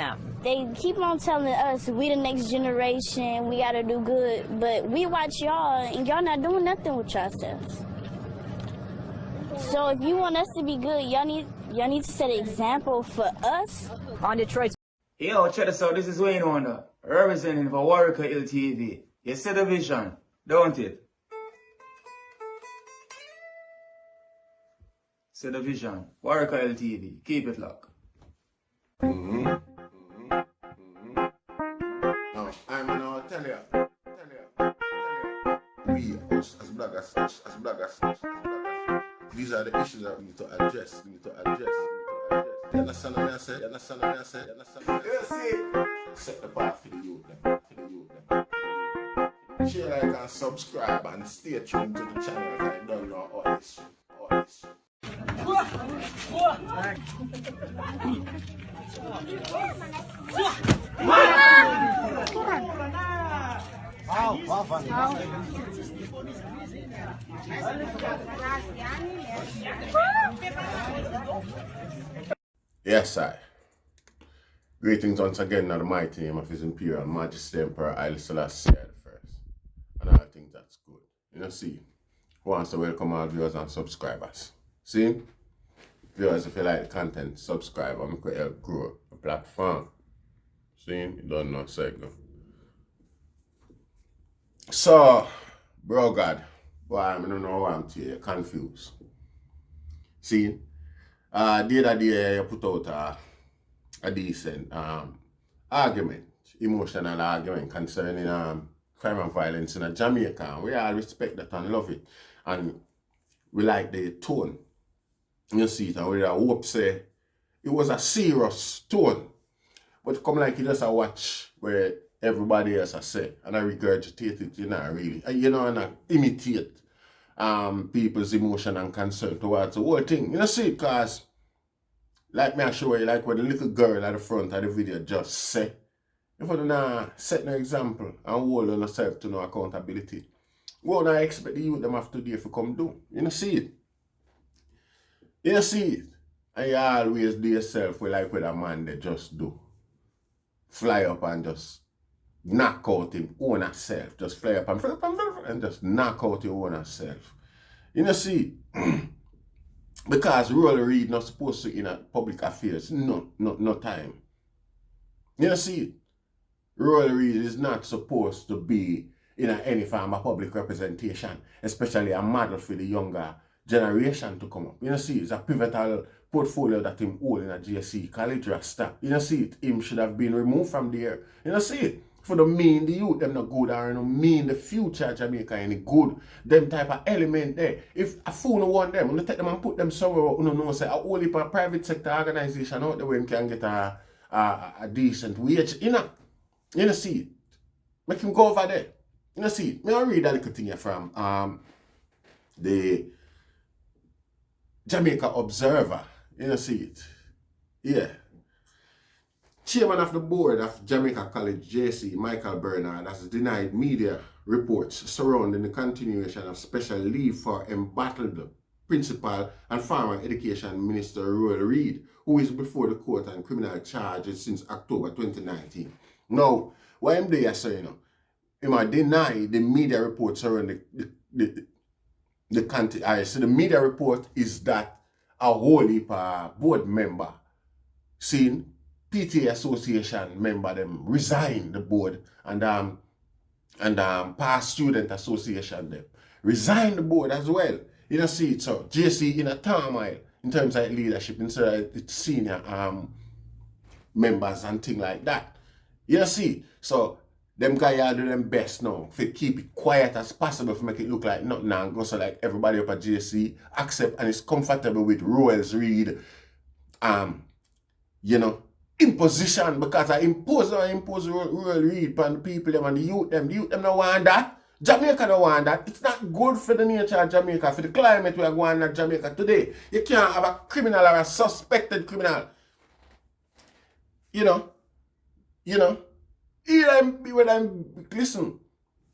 them. They keep on telling us we the next generation, we gotta do good, but we watch y'all and y'all not doing nothing with yourselves. So if you want us to be good, y'all need to set an example for us. On Detroit's Yo, check this out. This is Wayne Wonder, representing for Warieka LTV. You see the vision, don't it? See the vision. Warieka LTV. Keep it locked. Now, I'm gonna tell you. We, us as bloggers, these are the issues that we need to address. You understand what I say? You see? Set the path for the youth them. Share, like, and subscribe and stay tuned to the channel. I don't know all this shit. Yes, I. Greetings once again in the mighty name of His Imperial Majesty Emperor Haile Selassie I. And I think that's good. You know, see, who wants to welcome all viewers and subscribers. See? Viewers, if you like the content, subscribe and make it help grow the platform. See? You don't know, so go. So, bro God, boy, I don't know why I'm to you, confused. See? The other day you put out a decent argument, emotional argument concerning crime and violence in Jamaica. We all respect that and love it. And we like the tone. You see it, and we hope say it was a serious tone. But come like you just a watch where everybody else has said, and I regurgitate it, really. And I imitate people's emotion and concern towards the whole thing. You see, because like me I show you, like what the little girl at the front of the video just said, if you don't set no example and hold on yourself to no accountability, what do I expect the youth them have to do if you come do? You see it? You see it? And you always do yourself with like what a man they just do. Fly up and just knock out him own self. Just fly up and just knock out your own self. You see it? Because Ruel Ried not supposed to in a public affairs. No time. You see it? Ruel Ried is not supposed to be in any form of public representation, especially a model for the younger generation to come up. You see, it's a pivotal portfolio that him hold in a GSC college Rasta. You see it, him should have been removed from there. You see it, for the mean the youth, them not good, or no mean the future Jamaica any good, them type of element there. If a fool no want them, you take them and put them somewhere, you know, say a whole heap of private sector organization out there where you can get a decent wage. You see it. Make him go over there. You see it. Me I read a little thing here from the Jamaica Observer. You see it. Yeah. Chairman of the board of Jamaica College JC, Michael Bernard, has denied media reports surrounding the continuation of special leave for embattled Principal and Former Education Minister Ruel Ried, who is before the court on criminal charges since October 2019. Now, what I'm there saying, he might deny the media reports around the country. So the media report is that a whole heap of board member seen PTA Association member them resign the board and past student association them resign the board as well. You see it, so JC in a turmoil in terms of leadership instead of its senior members and things like that. You see, so them guys do them best now to keep it quiet as possible to make it look like nothing and go so like everybody up at JC accept and is comfortable with Ruel's Ried imposition, because I impose Ruel Ried upon the people them and the youth them don't want that. Jamaica don't want that. It's not good for the nature of Jamaica, for the climate we are going at Jamaica today. You can't have a criminal or a suspected criminal. Listen,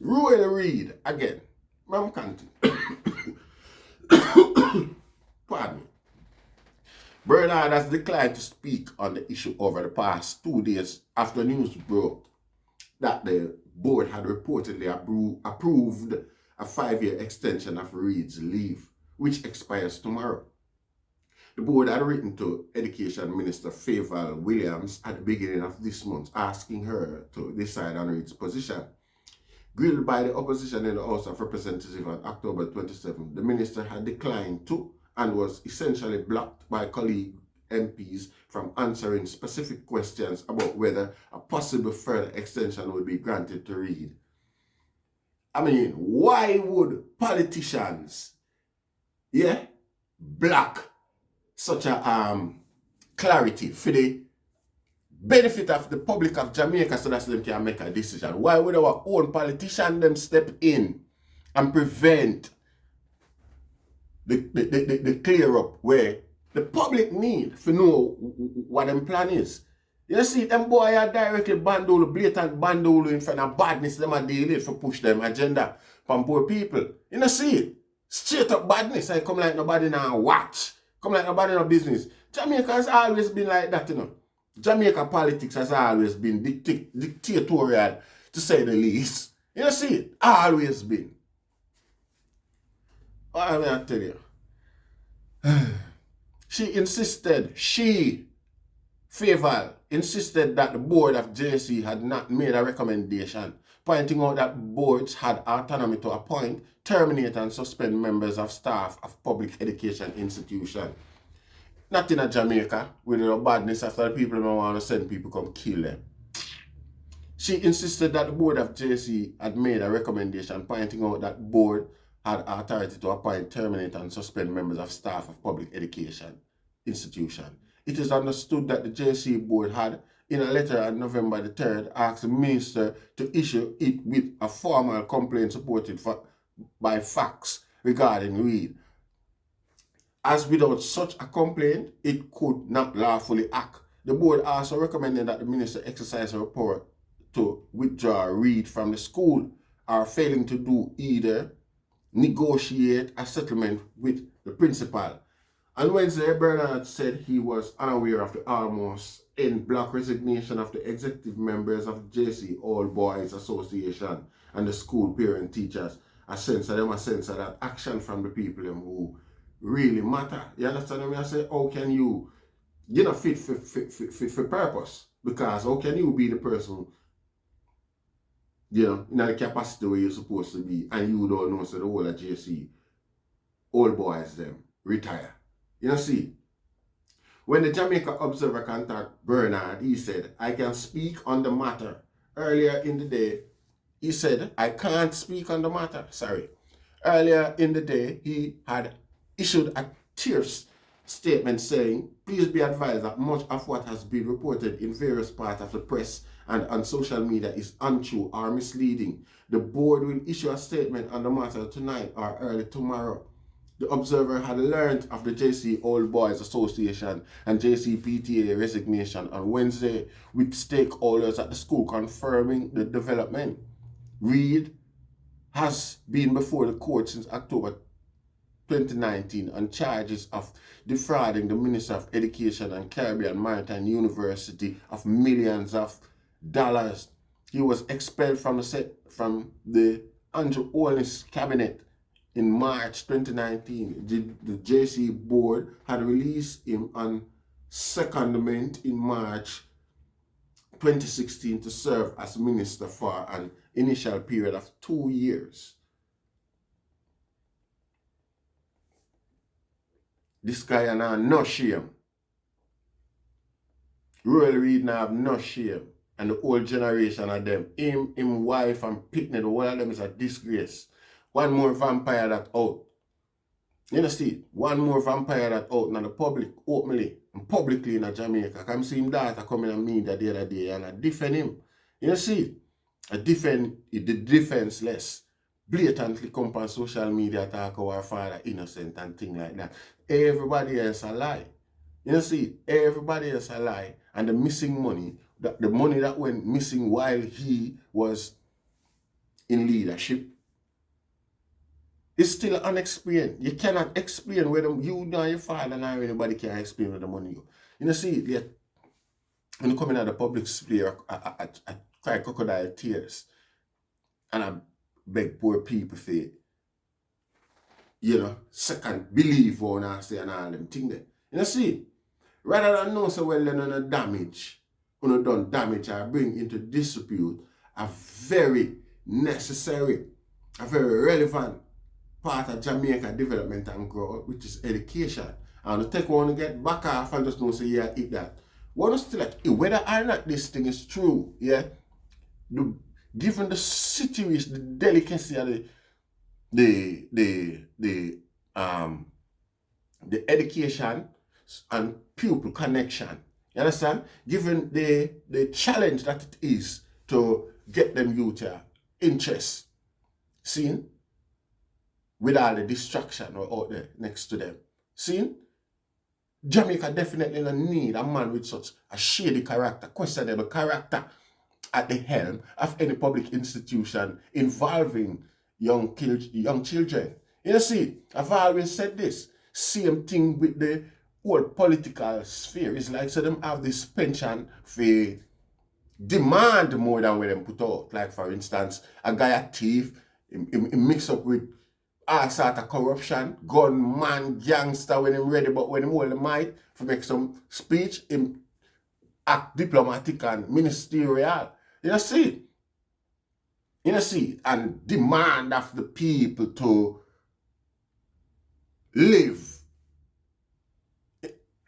Ruel Ried again. Mam Kanti. Pardon me. Bernard has declined to speak on the issue over the past 2 days after news broke that the board had reportedly approved a 5-year extension of Ried's leave, which expires tomorrow. The board had written to Education Minister Favour Williams at the beginning of this month, asking her to decide on Ried's position. Grilled by the opposition in the House of Representatives on October 27, the minister had declined to and was essentially blocked by colleague MPs from answering specific questions about whether a possible further extension would be granted to Ried. I mean, why would politicians, block such a clarity for the benefit of the public of Jamaica so that they can make a decision? Why would our own politicians them step in and prevent the clear up where the public need to know what them plan is? You see, them boy are directly blatant bandolo in front of badness them are dealing for push them agenda from poor people. You know, see it? Straight up badness. I come like nobody now watch. Come like nobody no business. Jamaica has always been like that, you know. Jamaica politics has always been dictatorial, to say the least. You know, see it? Always been. What am I tell you? Favour insisted that the board of JC had not made a recommendation, pointing out that boards had autonomy to appoint, terminate and suspend members of staff of public education institutions. Not in a Jamaica, with no badness after the people don't want to send people come kill them. She insisted that the board of JC had made a recommendation, pointing out that board had authority to appoint, terminate and suspend members of staff of public education institution. It is understood that the JC board had, in a letter on November the 3rd, asked the minister to issue it with a formal complaint supported by facts regarding Ried. As without such a complaint, it could not lawfully act. The board also recommended that the minister exercise her power to withdraw Ried from the school, or failing to do either, negotiate a settlement with the principal. On Wednesday, Bernard said he was unaware of the almost en-bloc resignation of the executive members of JC All Boys Association and the school parent teachers. A sense of that action from the people who really matter. You understand what I say? How can you not fit for purpose? Because how can you be the person, in the capacity where you're supposed to be, and you don't know, so the whole of JC All Boys them retire. You see, when the Jamaica Observer contacted Bernard, he said, I can speak on the matter. Earlier in the day, he said, I can't speak on the matter. Sorry. Earlier in the day, he had issued a terse statement saying, please be advised that much of what has been reported in various parts of the press and on social media is untrue or misleading. The board will issue a statement on the matter tonight or early tomorrow. The Observer had learned of the JC All Boys Association and JC PTA resignation on Wednesday, with stakeholders at the school confirming the development. Ried has been before the court since October 2019 on charges of defrauding the Minister of Education and Caribbean Maritime University of millions of dollars. He was expelled from the Andrew Holness cabinet in March 2019. The JC board had released him on secondment in March 2016 to serve as minister for an initial period of 2 years. This guy and have no shame. Ruel Ried now have no shame. And the whole generation of them, him wife and picnic, the whole of them is a disgrace. One more vampire that out. You know, see, one more vampire that out in the public, openly and publicly in Jamaica. Come see him daughter coming and media the other day and I defend him. You know, see, I defend the defenseless. Blatantly come on social media talk our father innocent and thing like that. Everybody else a lie. You know, see, everybody else a lie. And the missing money, the money that went missing while he was in leadership, It's still unexplained. You cannot explain where you nor your father nor anybody can explain where the money go. You know, see, when you come in at the public sphere, I cry crocodile tears. And I beg poor people for, second believe what I say and all them things there. You know, see, rather than know so well then on a damage, done damage or bring into dispute a very necessary, a very relevant part of Jamaica development and growth, which is education. And to take one to get back off and just don't say, yeah, eat that. One is still like, whether or not this thing is true, yeah, given the situation, the delicacy of the education and pupil connection, you understand? Given the challenge that it is to get them youth interest, seen, with all the distraction out there next to them, seen? Jamaica definitely don't need a man with such a shady character, questionable character at the helm of any public institution involving young children. You see, I've always said this. Same thing with the whole political sphere. It's like so them have this penchant for demand more than what them put out. Like for instance, a guy a thief, he mix up with all sort of corruption, gunman, gangster when him ready, but when him hold the mic to make some speech, him act diplomatic and ministerial. You see, and demand of the people to live,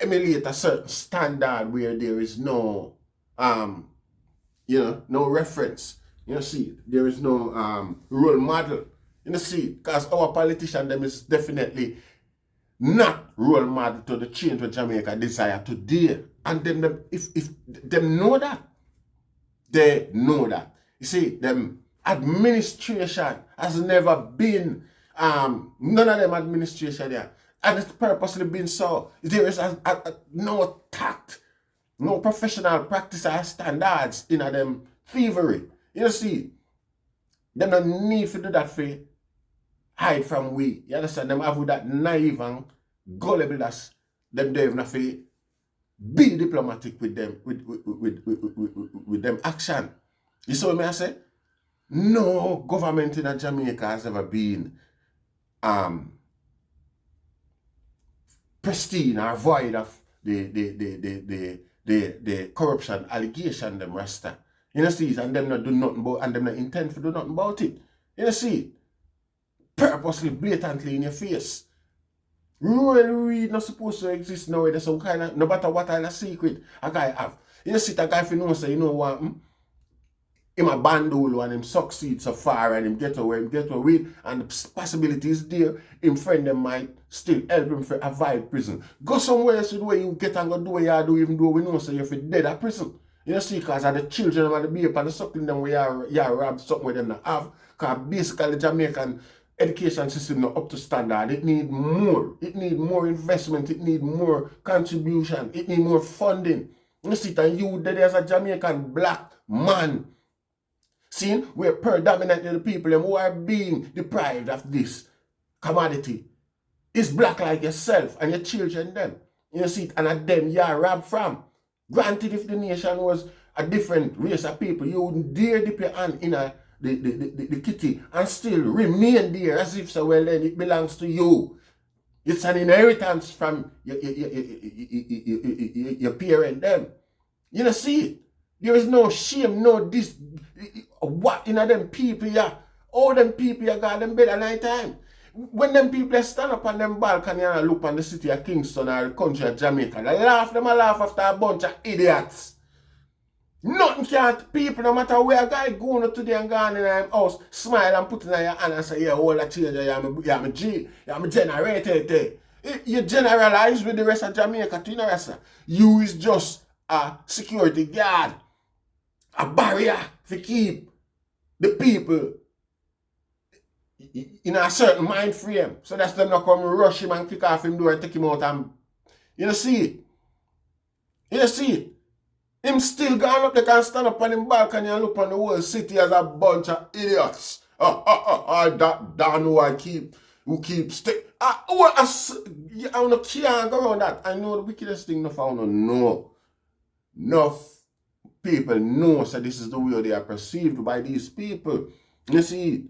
emulate a certain standard where there is no, no reference. You see, there is no role model. You see, because our politician them is definitely not role model to the change what Jamaica desire today. And them if them know that, they know that. You see, them administration has never been, none of them administration there. And it's purposely been so. There is no tact, no professional practice or standards in them thievery. You see, them don't need to do that for hide from we. You understand? Them have with that naive and gullible that's them don't even have to be diplomatic with them, with them action. You see what I say? No government in Jamaica has ever been pristine or void of the corruption allegation them Rasta. You see, and them not do nothing about, and them not intend to do nothing about it. You see, purposely, blatantly in your face. Ruel Ried not supposed to exist now. There's some kind of, no matter what kind of secret a guy have. You see, a guy if you know, say, you know what, him a bandolo and him succeed so far and him get away with, and the possibility is there, him friend them might still help him to avoid prison. Go somewhere else where you get and go do what you do, even though we know say you're dead at prison. You see, because of the children and the baby and the suckling them where you rob something where them not have. Because basically the Jamaican education system not up to standard. It need more. It need more investment. It need more contribution. It need more funding. You see, and you there as a Jamaican black man, see, we're predominantly the people who are being deprived of this commodity. It's black like yourself and your children them. You see, and at them you are robbed from. Granted, if the nation was a different race of people, you wouldn't dare dip your hand in the kitty and still remain there as if so well then it belongs to you. It's an inheritance from your parent them. You know, see, there is no shame, no this, what in them people, yeah. All them people, you got them bed at night time. When them people stand up on them balcony and look on the city of Kingston or the country of Jamaica, they laugh after a bunch of idiots. Nothing can't, people, no matter where a guy going up today and gone in a house, smile and put in your hand and say, yeah, all that change, you're my G, you're my generator. You generalize with the rest of Jamaica to the rest. You is just a security guard, a barrier to keep the people in a certain mind frame. So that's them not come rush him and kick off him door and take him out and you know see it. You see it. Him still gone up, they can stand up on him balcony and look on the whole city as a bunch of idiots. That know I keep who keep I don't can't go around that. I know the wickedest thing I found no. Enough people know that this is the way they are perceived by these people. You see,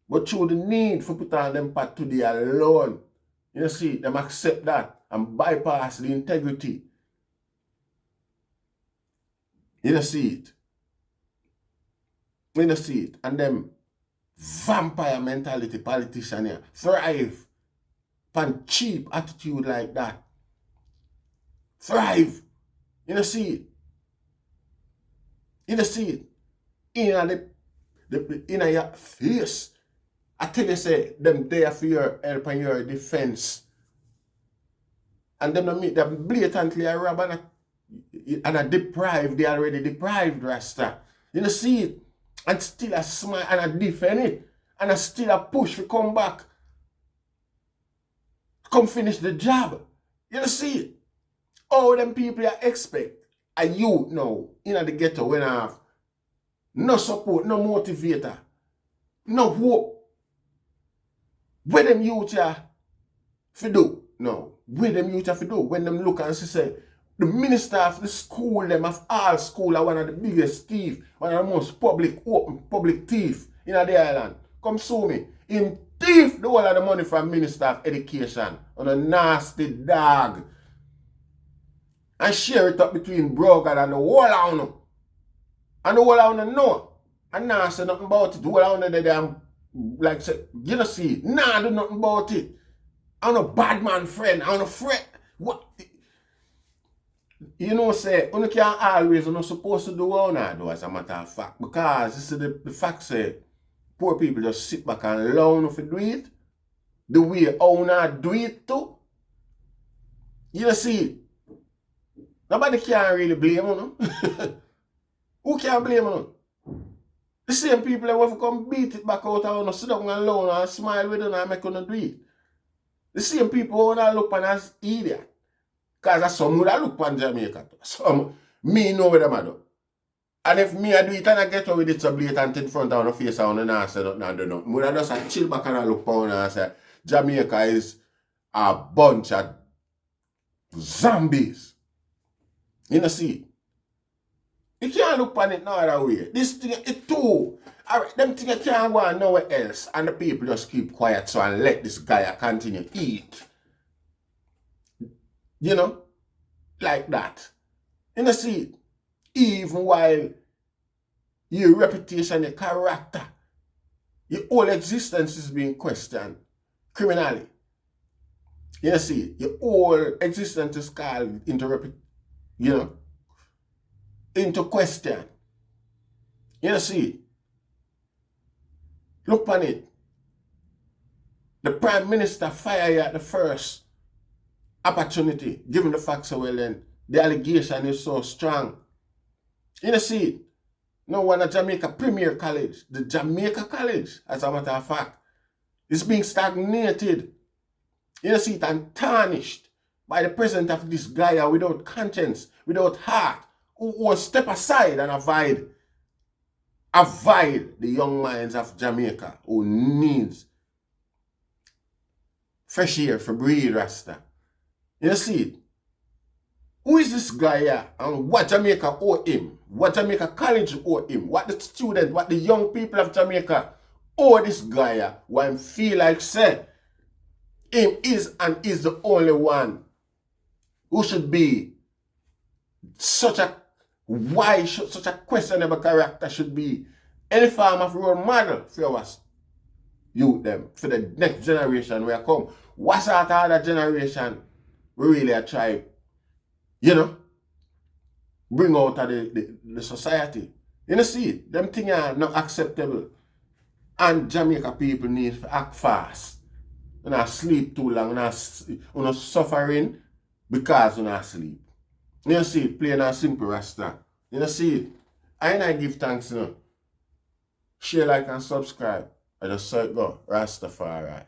but through the need for put on them part today alone, you see, them accept that and bypass the integrity. You see it. You see it. And them vampire mentality politician here thrive upon cheap attitude like that. Thrive. You see it. You see it. In your face. I tell you, say, them there for your help and your defense. And them meet them blatantly a rob and a deprived, they already deprived Rasta. You see it. And still a smile and a defend it. And a still a push to come back. Come finish the job. You see it. All them people I expect a youth now in the ghetto when I have no support, no motivator, no hope. Where them youth are for do? No. Where them youth are for do? When them look and say, the minister of the school, them of all school are one of the biggest thief, one of the most public thief in the island. Come sue me. Him thief the whole of the money from Minister of Education on a nasty dog. And share it up between Brogard and the whole of them. And the whole of them know. And now say nothing about it. The whole of them they like say, you know see, nah do nothing about it. I'm a bad man friend. I'm a friend. What? You know, say, you can't always, you're not supposed to do what you do as a matter of fact. Because this is the fact, say, poor people just sit back and allow you to do it. The way you do it too. You see, nobody can really blame you. Who can blame you? The same people that want to come beat it back out and sit down alone and smile with you and make you do it. The same people who look on as idiot. Because that's some would look on Jamaica. Some me know what them do. And if me I do it and I get away with it so blatant in front of the face and I say nothing and do nothing. Would I just chill back and I look on and say Jamaica is a bunch of zombies. You know see? You can't look on it no other way. This thing it too. Alright, them things can't go on nowhere else. And the people just keep quiet so and let this guy continue to eat. You know, like that. You know, see, even while your reputation, your character, your whole existence is being questioned criminally. You know, see, your whole existence is called into question. You know, see, look on it. The Prime Minister fired you at the first opportunity, given the facts so well then, the allegation is so strong. You know, see, no one at Jamaica Premier College, the Jamaica College, as a matter of fact, is being stagnated. You know, see it and tarnished by the president of this guy without conscience, without heart, who will step aside and avoid the young minds of Jamaica who needs fresh air for breathe Rasta. You see it? Who is this guy here? And what Jamaica owe him? What Jamaica College owe him? What the students, what the young people of Jamaica owe this guy here? Who I feel like say, him is and is the only one who should be such a such a questionable character should be any form of role model for us youth them, for the next generation where come. What's that other generation we really are trying, bring out of the society. You know, see, them things are not acceptable. And Jamaica people need to act fast. You not sleep too long, you not suffering because you not sleep. You see it, plain and simple, Rasta. You see it. I give thanks, Share, like, and subscribe. I just say go, Rastafari.